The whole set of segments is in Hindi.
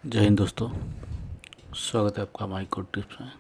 जय हिंद दोस्तों। स्वागत है आपका हमारी कोड टिप्स में।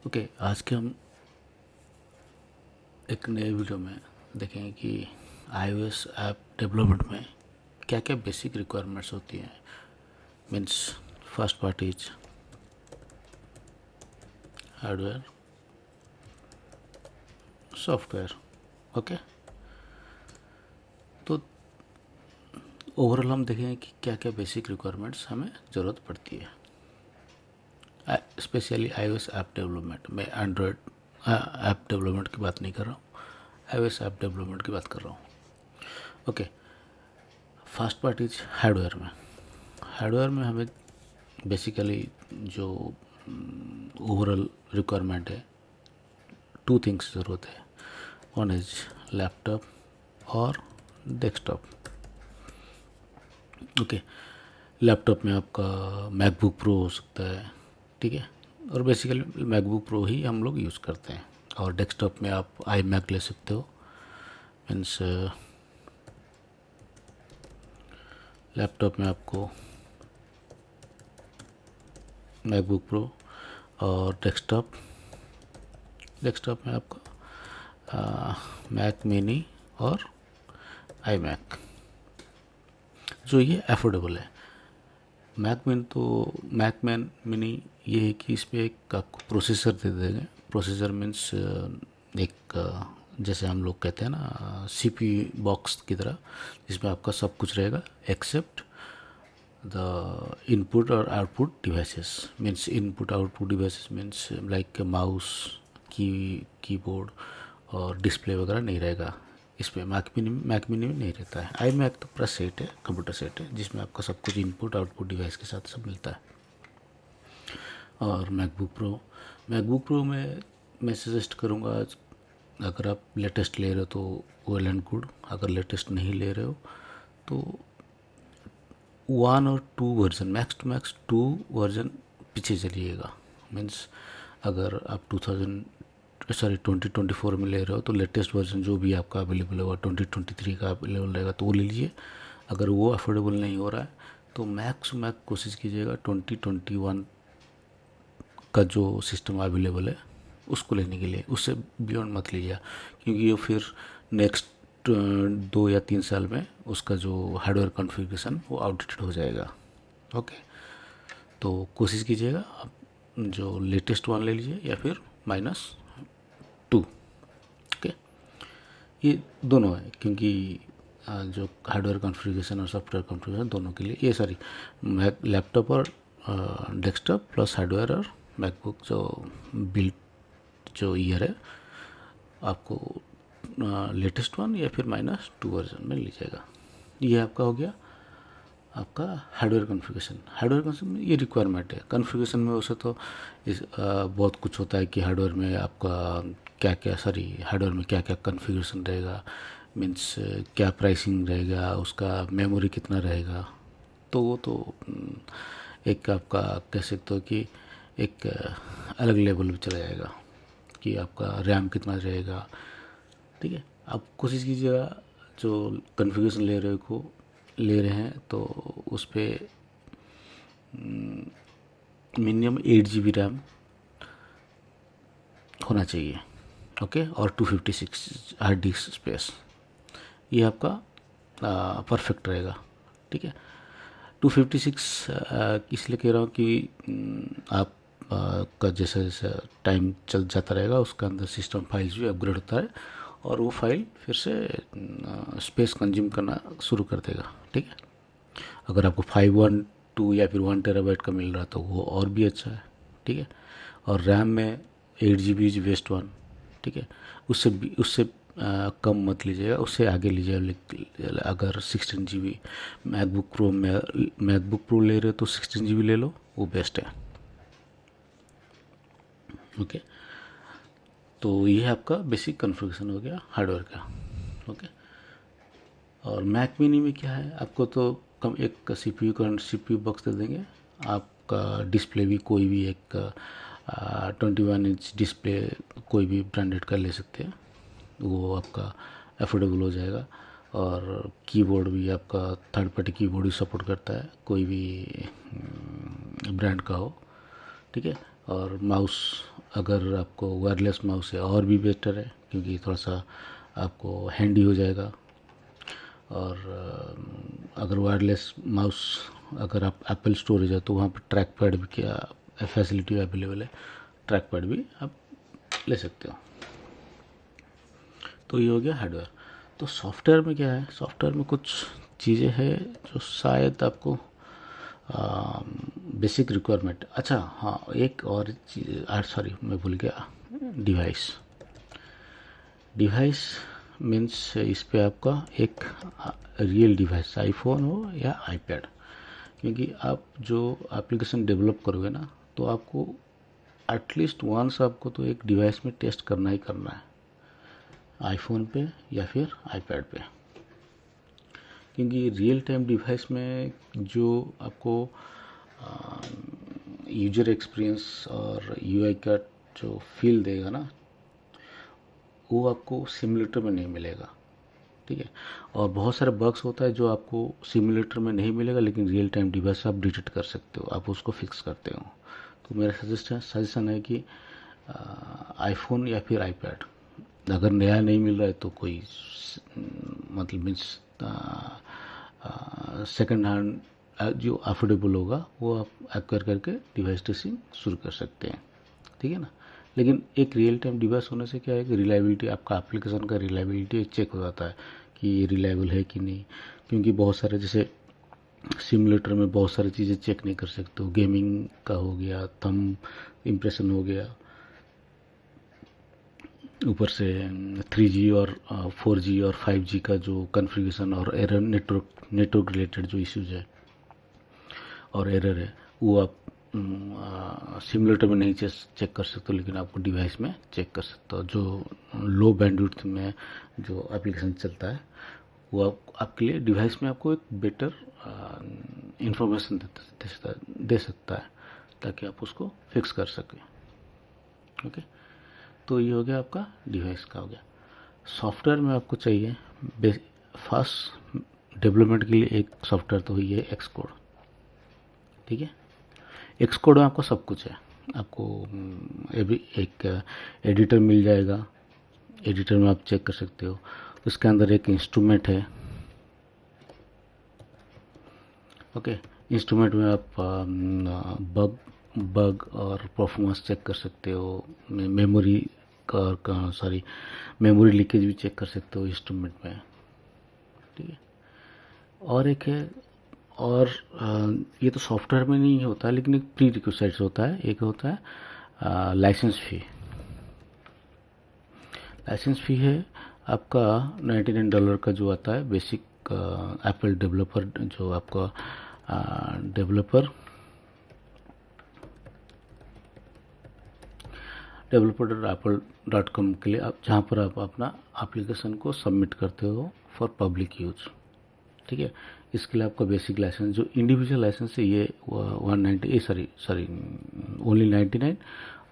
ओके, आज के हम एक नए वीडियो में देखेंगे कि iOS ऐप डेवलपमेंट में क्या क्या बेसिक रिक्वायरमेंट्स होती हैं। Means first part is hardware, software. Okay, तो ओवरऑल हम देखेंगे कि क्या क्या बेसिक रिक्वायरमेंट्स हमें ज़रूरत पड़ती है, स्पेशली iOS ऐप डेवलपमेंट। मैं एंड्रॉयड ऐप डेवलपमेंट की बात नहीं कर रहा हूँ, iOS ऐप डेवलपमेंट की बात कर रहा हूँ। Okay, first part is hardware में हमें बेसिकली जो ओवरऑल रिक्वायरमेंट है, टू थिंग्स ज़रूरत है। वन इज लैपटॉप और डेस्कटॉप। ओके, लैपटॉप में आपका मैकबुक प्रो हो सकता है, ठीक है, और बेसिकली मैकबुक प्रो ही हम लोग यूज़ करते हैं। और डेस्कटॉप में आप आई मैक ले सकते हो। मीन्स लैपटॉप में आपको मैकबुक प्रो और डेस्कटॉप में आपका मैक मिनी और आई मैक, जो ये अफोर्डेबल है। मैक मैन मिनी ये है कि इस पर एक आपको प्रोसेसर दे देंगे। प्रोसेसर मीन्स एक जैसे हम लोग कहते हैं ना सीपी बॉक्स की तरह, जिसमें आपका सब कुछ रहेगा एक्सेप्ट द इनपुट और output devices. Means input output devices means like mouse, keyboard और डिस्प्ले वगैरह नहीं रहेगा। इस पर मैक मिनी में नहीं रहता है। आई मैक तो पूरा सेट है, कंप्यूटर सेट है, जिसमें आपका सब कुछ इनपुट आउटपुट डिवाइस के साथ सब मिलता है। और मैकबुक प्रो में मैं सजेस्ट करूँगा, अगर आप लेटेस्ट ले रहे हो तो वेल एंड गुड। अगर लेटेस्ट नहीं ले रहे हो तो 1 और 2 version, max to max 2 version पीछे चलिएगा। मीन्स अगर आप 2024 में ले रहे हो तो लेटेस्ट वर्जन जो भी आपका अवेलेबल होगा 2023 का अवेलेबल रहेगा तो वो ले लीजिए। अगर वो अफोर्डेबल नहीं हो रहा है तो मैक्स टू मैक्स कोशिश कीजिएगा 2021 का जो सिस्टम अवेलेबल है उसको लेने के लिए। उससे बियॉन्ड मत लीजिए, क्योंकि ये फिर नेक्स्ट 2 या 3 साल में उसका जो हार्डवेयर कॉन्फ़िगरेशन वो आउटडेटेड हो जाएगा। ओके, तो कोशिश कीजिएगा आप जो लेटेस्ट वन ले लीजिए या फिर -2। ओके, ये दोनों है, क्योंकि जो हार्डवेयर कॉन्फ़िगरेशन और सॉफ्टवेयर कॉन्फ़िगरेशन दोनों के लिए ये सारी लैपटॉप और डेस्कटॉप प्लस हार्डवेयर और मैकबुक जो बिल्ड जो ईयर है आपको लेटेस्ट वन या फिर -2 वर्जन में लीजिएगा। ये आपका हो गया आपका हार्डवेयर कॉन्फ़िगरेशन में ये रिक्वायरमेंट है। कॉन्फ़िगरेशन में वैसे तो बहुत कुछ होता है कि हार्डवेयर में आपका हार्डवेयर में क्या क्या कॉन्फ़िगरेशन रहेगा। मीन्स क्या प्राइसिंग रहेगा, उसका मेमोरी कितना रहेगा, तो वो तो एक आपका कह सकते हो कि एक अलग लेवल पे चला जाएगा कि आपका रैम कितना रहेगा। ठीक है, आप कोशिश कीजिएगा जो कॉन्फ़िगरेशन ले रहे हैं तो उस पर मिनिमम 8 GB रैम होना चाहिए। ओके, और 256 हार्ड डिस्क स्पेस, ये आपका परफेक्ट रहेगा। ठीक है, 256 इसलिए कह रहा हूँ कि आप का जैसा जैसा टाइम चल जाता रहेगा उसके अंदर सिस्टम फाइल्स भी अपग्रेड होता है और वो फाइल फिर से स्पेस कंज्यूम करना शुरू कर देगा। ठीक है, अगर आपको 512 या फिर 1 TB का मिल रहा है तो वो और भी अच्छा है। ठीक है, और रैम में 8 GB इज बेस्ट वन। ठीक है, उससे कम मत लीजिएगा, उससे आगे लीजिएगा। अगर 16 GB मैकबुक प्रो ले रहे हो तो 16 GB ले लो, वो बेस्ट है। ओके, तो ये आपका बेसिक कॉन्फ़िगरेशन हो गया हार्डवेयर का। ओके, और मैक मिनी में क्या है, आपको तो कम एक CPU बॉक्स दे देंगे। आपका डिस्प्ले भी कोई भी एक 21 इंच डिस्प्ले कोई भी ब्रांडेड का ले सकते हैं, वो आपका अफोर्डेबल हो जाएगा। और कीबोर्ड भी आपका थर्ड पार्टी कीबोर्ड ही सपोर्ट करता है, कोई भी ब्रांड का हो, ठीक है। और माउस अगर आपको वायरलेस माउस है और भी बेटर है, क्योंकि थोड़ा सा आपको हैंडी हो जाएगा। और अगर वायरलेस माउस अगर आप एप्पल स्टोरेज है तो वहाँ पर ट्रैक पैड भी क्या फैसिलिटी अवेलेबल है, ट्रैक पैड भी आप ले सकते हो। तो ये हो गया हार्डवेयर। तो सॉफ्टवेयर में क्या है, सॉफ्टवेयर में कुछ चीज़ें हैं जो शायद आपको बेसिक रिक्वायरमेंट। अच्छा हाँ, एक और चीज़, सॉरी मैं भूल गया, डिवाइस। डिवाइस मीन्स इस पे आपका एक रियल डिवाइस, आईफोन हो या आईपैड, क्योंकि आप जो एप्लीकेशन डेवलप करोगे ना, तो आपको एटलीस्ट वंस आपको तो एक डिवाइस में टेस्ट करना ही करना है, आईफोन पे या फिर आईपैड पे। क्योंकि रियल टाइम डिवाइस में जो आपको यूजर एक्सपीरियंस और यूआई का जो फील देगा ना, वो आपको सिमुलेटर में नहीं मिलेगा, ठीक है। और बहुत सारे बग्स होता है जो आपको सिमुलेटर में नहीं मिलेगा, लेकिन रियल टाइम डिवाइस आप डिटेक्ट कर सकते हो, आप उसको फिक्स करते हो। तो मेरा सजेशन है कि आईफोन या फिर आईपैड, अगर नया नहीं मिल रहा है तो कोई मतलब मीन्स सेकंड हैंड जो अफोर्डेबल होगा वो आप एक्वायर करके डिवाइस टेस्टिंग शुरू कर सकते हैं, ठीक है ना। लेकिन एक रियल टाइम डिवाइस होने से क्या है कि रिलायबिलिटी, आपका एप्लीकेशन का रिलायबिलिटी चेक हो जाता है कि ये रिलायबल है कि नहीं। क्योंकि बहुत सारे जैसे सिमुलेटर में बहुत सारी चीज़ें चेक नहीं कर सकते हो, गेमिंग का हो गया, थंब इम्प्रेशन हो गया, ऊपर से 3G और 4G और 5G का जो कन्फिग्रेशन और एरर, नेटवर्क रिलेटेड जो इश्यूज है और एरर है, वो आप सिमुलेटर में नहीं चेक कर सकते हो, लेकिन आपको डिवाइस में चेक कर सकते हो। जो लो बैंडविड्थ में जो एप्लीकेशन चलता है वो आपके लिए डिवाइस में आपको एक बेटर इंफॉर्मेशन दे सकता है, ताकि आप उसको फिक्स कर सकें। ओके, तो ये हो गया आपका डिवाइस का हो गया। सॉफ्टवेयर में आपको चाहिए फास्ट डेवलपमेंट के लिए एक सॉफ्टवेयर तो ही है एक्सकोड, ठीक है। एक्सकोड में आपको सब कुछ है, आपको एक एडिटर मिल जाएगा, एडिटर में आप चेक कर सकते हो। उसके अंदर एक इंस्ट्रूमेंट है, ओके। इंस्ट्रूमेंट में आप बग और परफॉर्मेंस चेक कर सकते हो, मेमोरी का सॉरी मेमोरी लीकेज भी चेक कर सकते हो इंस्ट्रूमेंट में, ठीक है। और एक है, और ये तो सॉफ्टवेयर में नहीं होता, लेकिन एक प्री रिक्विजिट्स होता है। एक होता है लाइसेंस फ़ी। लाइसेंस फ़ी है आपका $99 का जो आता है बेसिक एप्पल डेवलपर, जो आपका developer.apple.com के लिए, आप जहाँ पर आप अपना एप्लीकेशन को सबमिट करते हो फॉर पब्लिक यूज, ठीक है। इसके लिए आपका बेसिक लाइसेंस, जो इंडिविजुअल लाइसेंस है ये 190 सॉरी ओनली 99,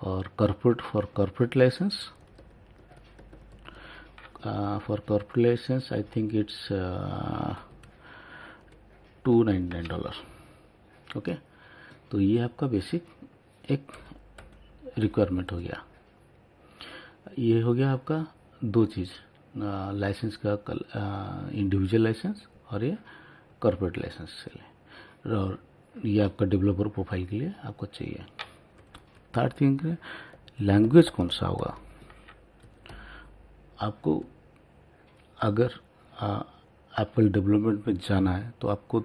और corporate license for corporate license I think it's $299, okay. तो ये आपका बेसिक एक रिक्वायरमेंट हो गया। ये हो गया आपका दो चीज़, लाइसेंस का इंडिविजुअल लाइसेंस और ये कॉर्पोरेट लाइसेंस के लिए, और ये आपका डेवलपर प्रोफाइल के लिए आपको चाहिए। थर्ड थिंग, लैंग्वेज कौन सा होगा आपको। अगर एप्पल डेवलपमेंट में जाना है तो आपको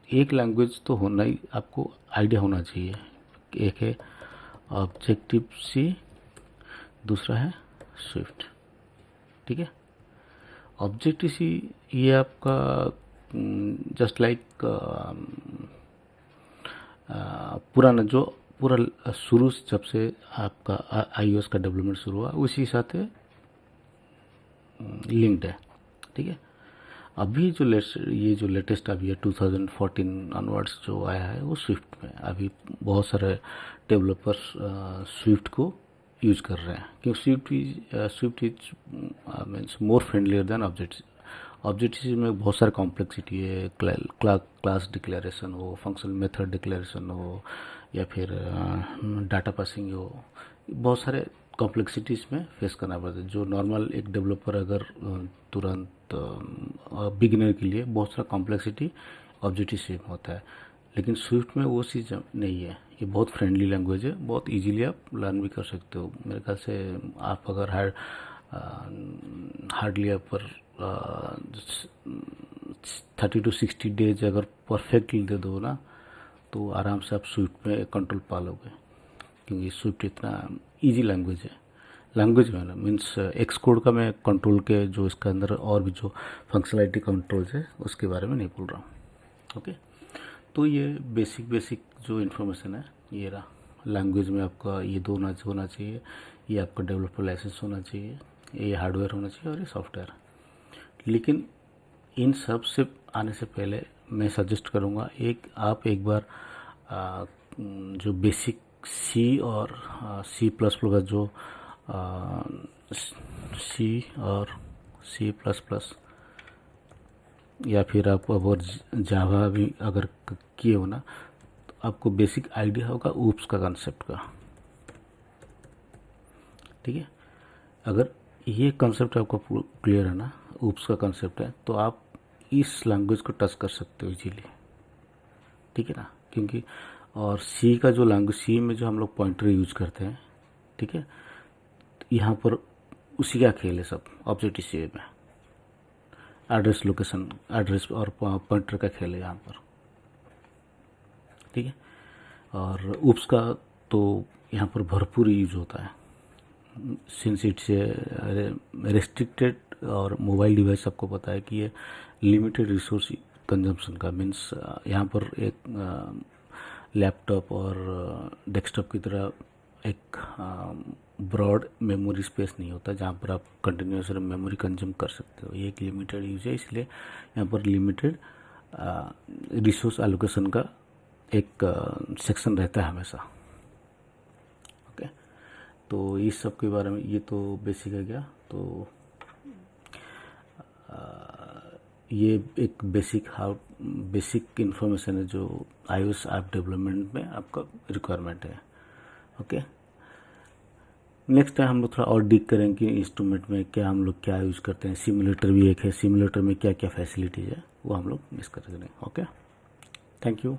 एक लैंग्वेज तो होना ही, आपको आइडिया होना चाहिए। एक है ऑब्जेक्टिव सी, दूसरा है स्विफ्ट, ठीक है। ऑब्जेक्टिव सी ये आपका जस्ट लाइक पुराना जो पूरा शुरू से, जब से आपका iOS का डेवलपमेंट शुरू हुआ उसी साथ लिंक्ड है, ठीक है। अभी जो ये जो लेटेस्ट अभी है 2014 ऑनवर्ड्स जो आया है वो स्विफ्ट में। अभी बहुत सारे डेवलपर्स स्विफ्ट को यूज कर रहे हैं, क्योंकि Swift is means more friendlier than Objective C में बहुत सारे कॉम्प्लेक्सिटी है, क्लास डिक्लेरेशन हो, फंक्शनल मेथड डिक्लेरेशन हो, या फिर डाटा पासिंग हो, बहुत सारे कॉम्प्लेक्सिटी इसमें फेस करना पड़ता है, जो नॉर्मल एक डेवलपर अगर तुरंत बिगिनर के लिए बहुत सारा कॉम्प्लेक्सिटी ऑब्जेक्टिव सी में होता है। लेकिन स्विफ्ट में वो चीज़ नहीं है, ये बहुत फ्रेंडली लैंग्वेज है, बहुत इजीली आप लर्न भी कर सकते हो। मेरे ख्याल से आप अगर हार्डली आप पर 30 to 60 डेज अगर परफेक्टली दे दो ना, तो आराम से आप स्विफ्ट में कंट्रोल पा लोगे, क्योंकि स्विफ्ट इतना इजी लैंग्वेज है। लैंग्वेज में ना मीन्स एक्स कोड का मैं कंट्रोल के जो इसके अंदर और भी जो फंक्शनलिटी कंट्रोल्स है उसके बारे में नहीं बोल रहा हूँ। ओके, तो ये बेसिक जो इन्फॉर्मेशन है ये रहा। लैंग्वेज में आपका ये दो होना चाहिए, ये आपका डेवलपर लाइसेंस होना चाहिए, ये हार्डवेयर होना चाहिए और ये सॉफ्टवेयर। लेकिन इन सब से आने से पहले मैं सजेस्ट करूँगा आप एक बार जो बेसिक सी और सी प्लस प्लस का जो सी और सी प्लस प्लस, या फिर आप अगर जावा भी अगर किए हो ना, तो आपको बेसिक आइडिया होगा ऊप्स का कंसेप्ट का। ठीक है, अगर ये कंसेप्ट आपको क्लियर है ना, ऊप्स का कंसेप्ट है, तो आप इस लैंग्वेज को टच कर सकते हो इजीली। ठीक है ना, क्योंकि और सी का जो लैंग्वेज, सी में जो हम लोग पॉइंटर यूज करते हैं, ठीक है, यहाँ पर उसी का खेल है सब ऑब्जेक्टिव सी में। एड्रेस लोकेशन, एड्रेस और पॉइंटर का खेल है यहाँ पर। ठीक है, और ऊप्स का तो यहाँ पर भरपूर यूज होता है, सिंस इट्स रेस्ट्रिक्टेड, और मोबाइल डिवाइस आपको पता है कि ये लिमिटेड रिसोर्स कंजम्पशन का, मीन्स यहाँ पर एक लैपटॉप और डेस्कटॉप की तरह एक ब्रॉड मेमोरी स्पेस नहीं होता जहाँ पर आप कंटिन्यूस मेमोरी कंज्यूम कर सकते हो। ये एक लिमिटेड यूज है, इसलिए यहाँ पर लिमिटेड रिसोर्स एलोकेशन का एक सेक्शन रहता है हमेशा। ओके, तो इस सब के बारे में ये तो बेसिक है गया। तो ये एक बेसिक इन्फॉर्मेशन है जो iOS ऐप डेवलपमेंट में आपका रिक्वायरमेंट है। ओके, नेक्स्ट टाइम हम लोग थोड़ा और डीप करेंगे कि इंस्ट्रूमेंट में क्या हम लोग क्या यूज़ करते हैं। सिमुलेटर भी एक है, सिमुलेटर में क्या क्या फैसिलिटीज़ है वो हम लोग मिस करेंगे। Okay, thank you.